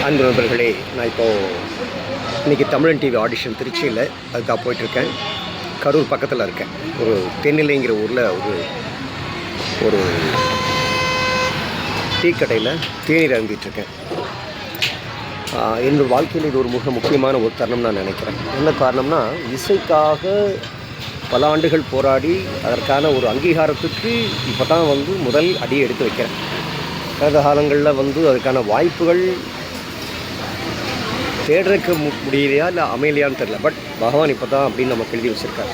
அன்பு நண்பர்களே, நான் இன்றைக்கி தமிழன் டிவி ஆடிஷன் திருச்சியில் அதுக்காக போயிட்டுருக்கேன். கரூர் பக்கத்தில் இருக்கேன். ஒரு தென்னிலைங்கிற ஊரில் ஒரு டீ கடையில் தேநீர் அருந்திட்டுருக்கேன். என்னோடய வாழ்க்கையில் இது ஒரு மிக முக்கியமான ஒரு தருணம் நான் நினைக்கிறேன். என்ன காரணம்னா, இசைக்காக பல ஆண்டுகள் போராடி அதற்கான ஒரு அங்கீகாரத்துக்கு இப்போ தான் முதல் அடியை எடுத்து வைக்கிறேன். கடந்த காலங்களில் அதுக்கான வாய்ப்புகள் தேடுறதுக்கு முடியலையா இல்லை அமையலையான்னு தெரில. பட் பகவான் இப்போ தான் அப்படின்னு நமக்கு எழுதி வச்சுருக்காரு.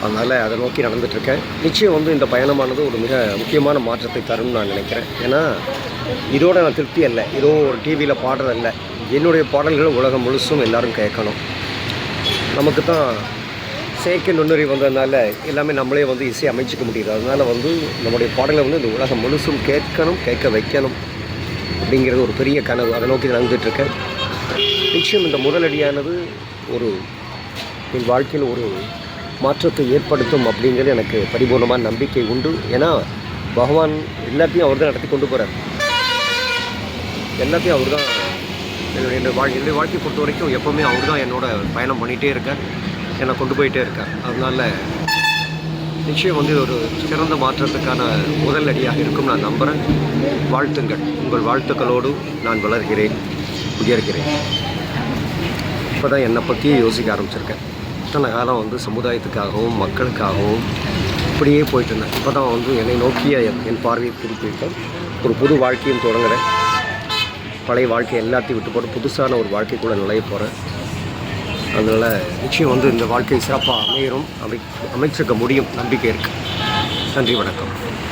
அதனால் அதை நோக்கி நடந்துகிட்ருக்கேன். நிச்சயம் இந்த பயணமானது ஒரு மிக முக்கியமான மாற்றத்தை தரும்னு நான் நினைக்கிறேன். ஏன்னா இதோட நான் திருப்தி இல்லை, ஏதோ ஒரு டிவியில் பாடுறதில்லை. என்னுடைய பாடல்கள் உலகம் முழுசும் எல்லோரும் கேட்கணும். நமக்கு தான் செயற்கை நுண்ணுறி வந்ததுனால எல்லாமே நம்மளே இசை அமைச்சிக்க முடியுது. அதனால் நம்முடைய பாடலை இந்த உலகம் முழுசும் கேட்கணும், கேட்க வைக்கணும் அப்படிங்கிறது ஒரு பெரிய கனவு. அதை நோக்கி நடந்துகிட்ருக்கேன். நிச்சயம் இந்த முதலடியானது என் வாழ்க்கையில் ஒரு மாற்றத்தை ஏற்படுத்தும் அப்படிங்கிறது எனக்கு பரிபூர்ணமான நம்பிக்கை உண்டு. ஏன்னா பகவான் எல்லாத்தையும் அவர் தான் நடத்தி கொண்டு போகிறார். எல்லாத்தையும் அவர் தான் என்னுடைய வாழ்க்கையை பொறுத்த வரைக்கும் எப்போவுமே அவர் தான் என்னோட பயணம் பண்ணிகிட்டே இருக்கார், என்னை கொண்டு போயிட்டே இருக்கார். அதனால் நிச்சயம் ஒரு சிறந்த மாற்றத்துக்கான முதல் அடியாக இருக்கும் நான் நம்புகிறேன். வாழ்த்துங்கள். உங்கள் வாழ்த்துக்களோடு நான் வளர்கிறேன், உயர்கிறேன். இப்போ தான் என்னை பற்றியே யோசிக்க ஆரம்பிச்சிருக்கேன். இத்தனை காலம் சமுதாயத்துக்காகவும் மக்களுக்காகவும் இப்படியே போயிட்டுருந்தேன். இப்போ தான் என்னை நோக்கிய என் பார்வையை திருப்பிவிட்டேன். ஒரு புது வாழ்க்கையும் தொடங்குகிறேன். பழைய வாழ்க்கை எல்லாத்தையும் விட்டு போட்டு புதுசான ஒரு வாழ்க்கைக்குள்ளே நுழைய போகிறேன். அதனால் நிச்சயம் இந்த வாழ்க்கை சிறப்பாக அமைச்சிருக்க முடியும், நம்பிக்கை இருக்குது. நன்றி, வணக்கம்.